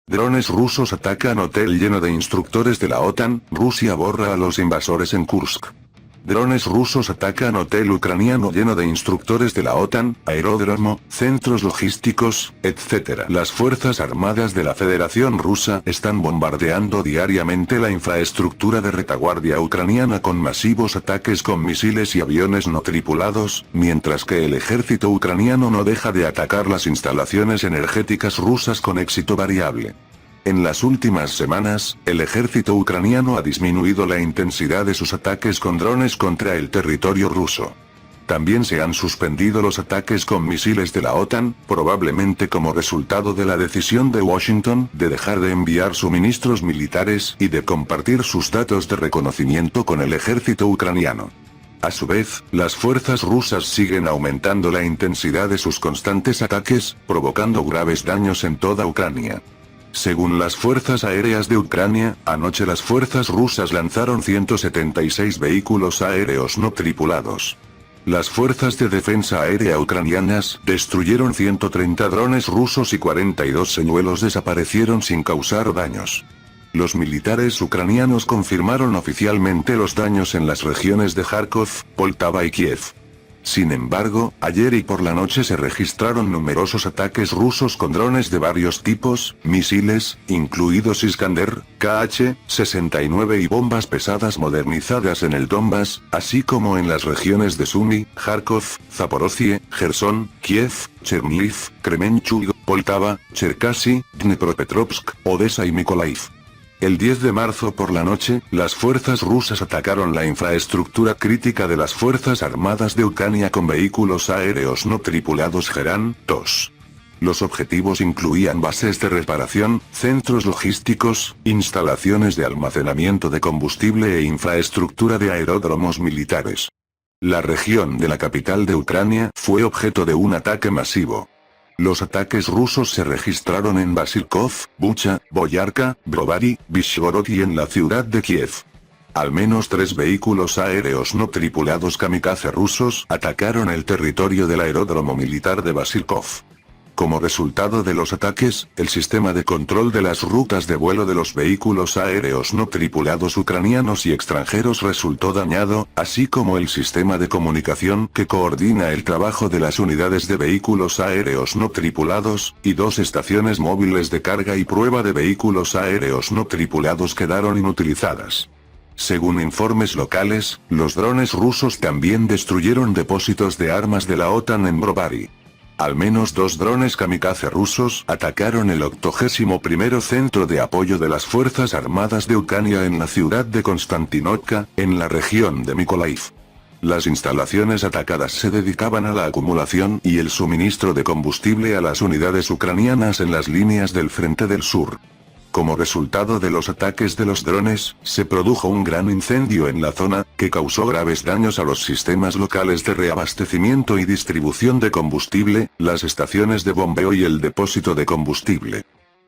Drones rusos atacan hotel lleno de instructores de la OTAN, Rusia borra a los invasores en Kursk. Drones rusos atacan hotel ucraniano lleno de instructores de la OTAN, aeródromo, centros logísticos, etc. Las fuerzas armadas de la Federación Rusa están bombardeando diariamente la infraestructura de retaguardia ucraniana con masivos ataques con misiles y aviones no tripulados, mientras que el ejército ucraniano no deja de atacar las instalaciones energéticas rusas con éxito variable. En las últimas semanas, el ejército ucraniano ha disminuido la intensidad de sus ataques con drones contra el territorio ruso. También se han suspendido los ataques con misiles de la OTAN, probablemente como resultado de la decisión de Washington de dejar de enviar suministros militares y de compartir sus datos de reconocimiento con el ejército ucraniano. A su vez, las fuerzas rusas siguen aumentando la intensidad de sus constantes ataques, provocando graves daños en toda Ucrania. Según las fuerzas aéreas de Ucrania, anoche las fuerzas rusas lanzaron 176 vehículos aéreos no tripulados. Las fuerzas de defensa aérea ucranianas destruyeron 130 drones rusos y 42 señuelos desaparecieron sin causar daños. Los militares ucranianos confirmaron oficialmente los daños en las regiones de Kharkov, Poltava y Kiev. Sin embargo, ayer y por la noche se registraron numerosos ataques rusos con drones de varios tipos, misiles, incluidos Iskander, Kh-69 y bombas pesadas modernizadas en el Donbas, así como en las regiones de Sumy, Kharkov, Zaporozhye, Gerson, Kiev, Chernihiv, Kremenchug, Poltava, Cherkasy, Dnepropetrovsk, Odessa y Mykolaiv. El 10 de marzo por la noche, las fuerzas rusas atacaron la infraestructura crítica de las Fuerzas Armadas de Ucrania con vehículos aéreos no tripulados Gerán-2. Los objetivos incluían bases de reparación, centros logísticos, instalaciones de almacenamiento de combustible e infraestructura de aeródromos militares. La región de la capital de Ucrania fue objeto de un ataque masivo. Los ataques rusos se registraron en Basilkov, Bucha, Boyarka, Brovary, Vishgorod y en la ciudad de Kiev. Al menos 3 vehículos aéreos no tripulados kamikaze rusos atacaron el territorio del aeródromo militar de Basilkov. Como resultado de los ataques, el sistema de control de las rutas de vuelo de los vehículos aéreos no tripulados ucranianos y extranjeros resultó dañado, así como el sistema de comunicación que coordina el trabajo de las unidades de vehículos aéreos no tripulados, y 2 estaciones móviles de carga y prueba de vehículos aéreos no tripulados quedaron inutilizadas. Según informes locales, los drones rusos también destruyeron depósitos de armas de la OTAN en Brovary. Al menos 2 drones kamikaze rusos atacaron el 81º Centro de Apoyo de las Fuerzas Armadas de Ucrania en la ciudad de Konstantinovka, en la región de Mykolaiv. Las instalaciones atacadas se dedicaban a la acumulación y el suministro de combustible a las unidades ucranianas en las líneas del Frente del Sur. Como resultado de los ataques de los drones, se produjo un gran incendio en la zona, que causó graves daños a los sistemas locales de reabastecimiento y distribución de combustible, las estaciones de bombeo y el depósito de combustible.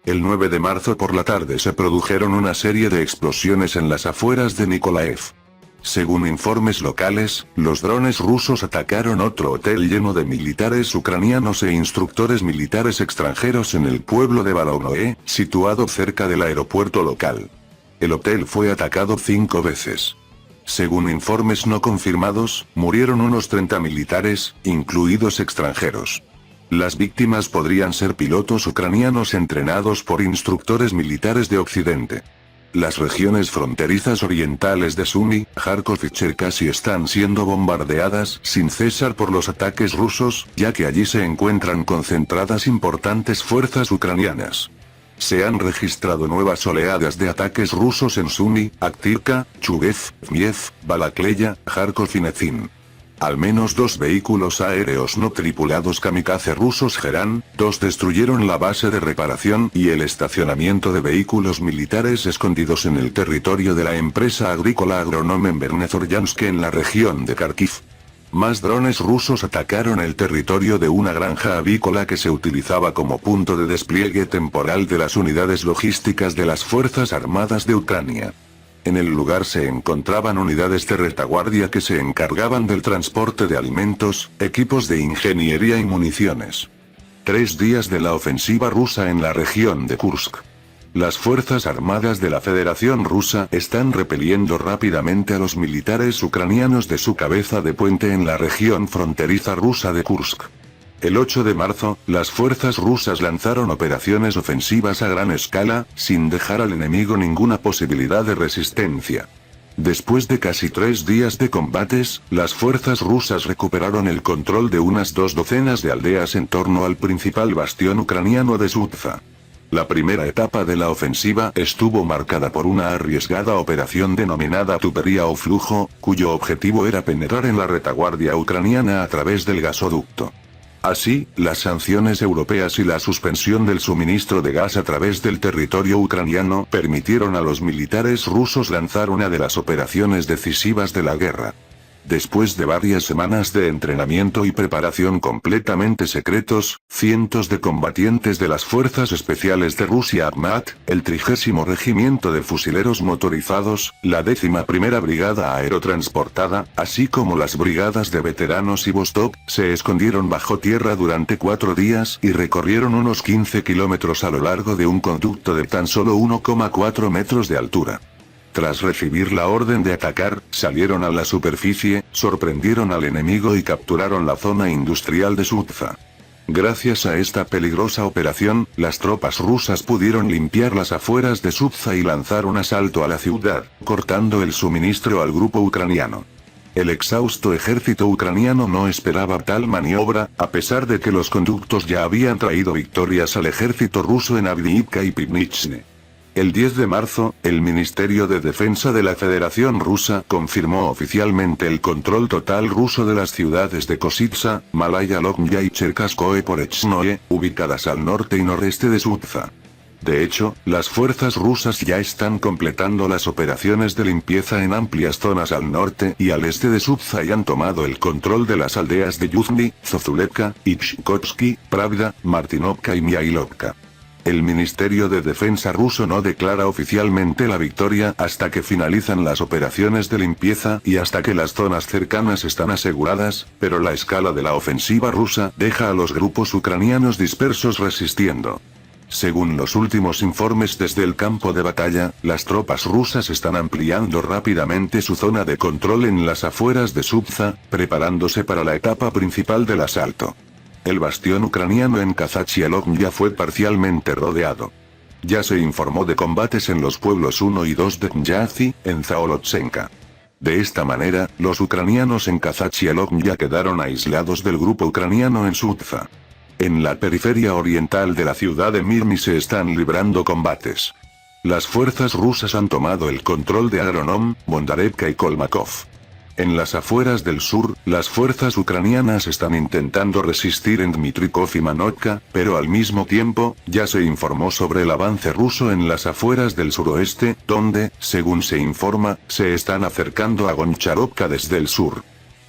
El 9 de marzo por la tarde se produjeron una serie de explosiones en las afueras de Mykolaiv. Según informes locales, los drones rusos atacaron otro hotel lleno de militares ucranianos e instructores militares extranjeros en el pueblo de Volovnoe, situado cerca del aeropuerto local. El hotel fue atacado 5 veces. Según informes no confirmados, murieron unos 30 militares, incluidos extranjeros. Las víctimas podrían ser pilotos ucranianos entrenados por instructores militares de Occidente. Las regiones fronterizas orientales de Sumy, Kharkov y Cherkasy están siendo bombardeadas sin cesar por los ataques rusos, ya que allí se encuentran concentradas importantes fuerzas ucranianas. Se han registrado nuevas oleadas de ataques rusos en Sumy, Aktivka, Chuguev, Miev, Balakleya, Kharkov y Nezim. Al menos 2 vehículos aéreos no tripulados kamikaze rusos Gerán-2 destruyeron la base de reparación y el estacionamiento de vehículos militares escondidos en el territorio de la empresa agrícola Agronome en Vernezoryansk en la región de Kharkiv. Más drones rusos atacaron el territorio de una granja avícola que se utilizaba como punto de despliegue temporal de las unidades logísticas de las Fuerzas Armadas de Ucrania. En el lugar se encontraban unidades de retaguardia que se encargaban del transporte de alimentos, equipos de ingeniería y municiones. 3 días de la ofensiva rusa en la región de Kursk. Las fuerzas armadas de la Federación Rusa están repeliendo rápidamente a los militares ucranianos de su cabeza de puente en la región fronteriza rusa de Kursk. El 8 de marzo, las fuerzas rusas lanzaron operaciones ofensivas a gran escala, sin dejar al enemigo ninguna posibilidad de resistencia. Después de casi 3 días de combates, las fuerzas rusas recuperaron el control de unas 2 docenas de aldeas en torno al principal bastión ucraniano de Sudza. La primera etapa de la ofensiva estuvo marcada por una arriesgada operación denominada tubería o flujo, cuyo objetivo era penetrar en la retaguardia ucraniana a través del gasoducto. Así, las sanciones europeas y la suspensión del suministro de gas a través del territorio ucraniano permitieron a los militares rusos lanzar una de las operaciones decisivas de la guerra. Después de varias semanas de entrenamiento y preparación completamente secretos, cientos de combatientes de las Fuerzas Especiales de Rusia Akhmat, el 30º Regimiento de Fusileros Motorizados, la 11ª Brigada Aerotransportada, así como las brigadas de veteranos y Vostok, se escondieron bajo tierra durante 4 días y recorrieron unos 15 kilómetros a lo largo de un conducto de tan solo 1,4 metros de altura. Tras recibir la orden de atacar, salieron a la superficie, sorprendieron al enemigo y capturaron la zona industrial de Sudza. Gracias a esta peligrosa operación, las tropas rusas pudieron limpiar las afueras de Sudza y lanzar un asalto a la ciudad, cortando el suministro al grupo ucraniano. El exhausto ejército ucraniano no esperaba tal maniobra, a pesar de que los conductos ya habían traído victorias al ejército ruso en Avdiivka y Pivnichne. El 10 de marzo, el Ministerio de Defensa de la Federación Rusa confirmó oficialmente el control total ruso de las ciudades de Kositsa, Malaya Lognya y Cherkaskoe Porechnoye, ubicadas al norte y noreste de Sudza. De hecho, las fuerzas rusas ya están completando las operaciones de limpieza en amplias zonas al norte y al este de Sudza y han tomado el control de las aldeas de Yuzhny, Zozulevka, Ichkotsky, Pravda, Martinovka y Miailovka. El Ministerio de Defensa ruso no declara oficialmente la victoria hasta que finalizan las operaciones de limpieza y hasta que las zonas cercanas están aseguradas, pero la escala de la ofensiva rusa deja a los grupos ucranianos dispersos resistiendo. Según los últimos informes desde el campo de batalla, las tropas rusas están ampliando rápidamente su zona de control en las afueras de Sudza, preparándose para la etapa principal del asalto. El bastión ucraniano en Kazachia-Logn ya fue parcialmente rodeado. Ya se informó de combates en los pueblos 1 y 2 de Knyazhi, en Zaolotsenka. De esta manera, los ucranianos en Kazachia-Logn ya quedaron aislados del grupo ucraniano en Sudza. En la periferia oriental de la ciudad de Mirny se están librando combates. Las fuerzas rusas han tomado el control de Agronom, Bondarevka y Kolmakov. En las afueras del sur, las fuerzas ucranianas están intentando resistir en Dmitrikov y Manovka, pero al mismo tiempo, ya se informó sobre el avance ruso en las afueras del suroeste, donde, según se informa, se están acercando a Goncharovka desde el sur.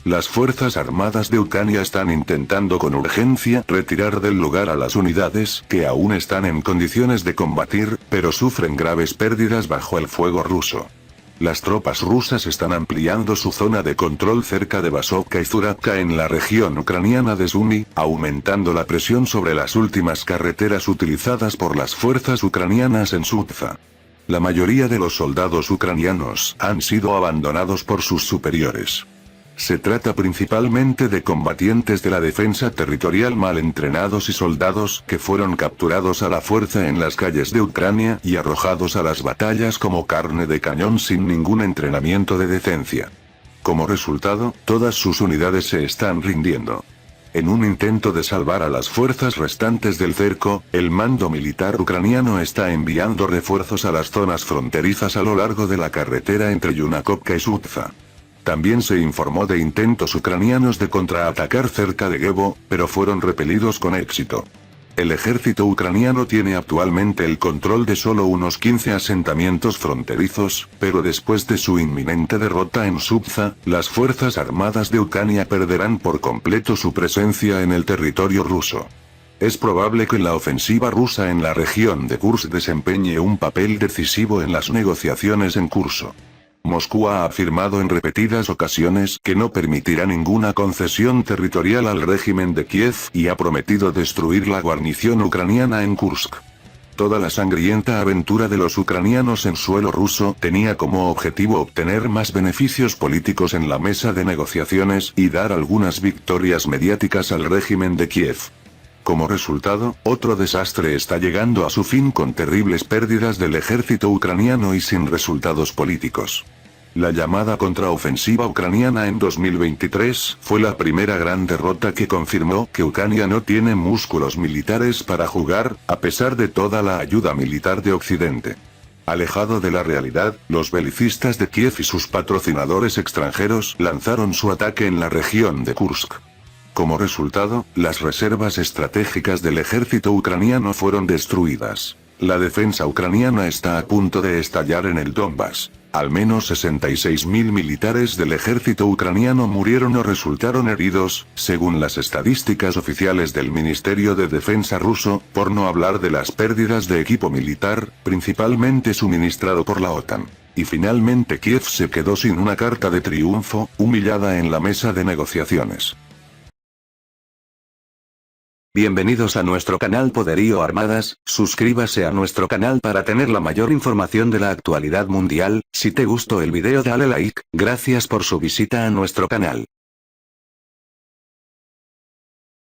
Las fuerzas armadas de Ucrania están intentando con urgencia retirar del lugar a las unidades que aún están en condiciones de combatir, pero sufren graves pérdidas bajo el fuego ruso. Las tropas rusas están ampliando su zona de control cerca de Basovka y Zuravka en la región ucraniana de Sumy, aumentando la presión sobre las últimas carreteras utilizadas por las fuerzas ucranianas en Sudza. La mayoría de los soldados ucranianos han sido abandonados por sus superiores. Se trata principalmente de combatientes de la defensa territorial mal entrenados y soldados que fueron capturados a la fuerza en las calles de Ucrania y arrojados a las batallas como carne de cañón sin ningún entrenamiento de decencia. Como resultado, todas sus unidades se están rindiendo. En un intento de salvar a las fuerzas restantes del cerco, el mando militar ucraniano está enviando refuerzos a las zonas fronterizas a lo largo de la carretera entre Yunakovka y Sudza. También se informó de intentos ucranianos de contraatacar cerca de Gevo, pero fueron repelidos con éxito. El ejército ucraniano tiene actualmente el control de solo unos 15 asentamientos fronterizos, pero después de su inminente derrota en Sudza, las fuerzas armadas de Ucrania perderán por completo su presencia en el territorio ruso. Es probable que la ofensiva rusa en la región de Kursk desempeñe un papel decisivo en las negociaciones en curso. Moscú ha afirmado en repetidas ocasiones que no permitirá ninguna concesión territorial al régimen de Kiev y ha prometido destruir la guarnición ucraniana en Kursk. toda la sangrienta aventura de los ucranianos en suelo ruso tenía como objetivo obtener más beneficios políticos en la mesa de negociaciones y dar algunas victorias mediáticas al régimen de Kiev. Como resultado, otro desastre está llegando a su fin con terribles pérdidas del ejército ucraniano y sin resultados políticos. La llamada contraofensiva ucraniana en 2023 fue la primera gran derrota que confirmó que Ucrania no tiene músculos militares para jugar, a pesar de toda la ayuda militar de Occidente. Alejado de la realidad, los belicistas de Kiev y sus patrocinadores extranjeros lanzaron su ataque en la región de Kursk. Como resultado, las reservas estratégicas del ejército ucraniano fueron destruidas. La defensa ucraniana está a punto de estallar en el Donbass. Al menos 66.000 militares del ejército ucraniano murieron o resultaron heridos, según las estadísticas oficiales del Ministerio de Defensa ruso, por no hablar de las pérdidas de equipo militar, principalmente suministrado por la OTAN. Y finalmente Kiev se quedó sin una carta de triunfo, humillada en la mesa de negociaciones. Bienvenidos a nuestro canal Poderío Armadas, suscríbase a nuestro canal para tener la mayor información de la actualidad mundial. Si te gustó el video dale like, gracias por su visita a nuestro canal.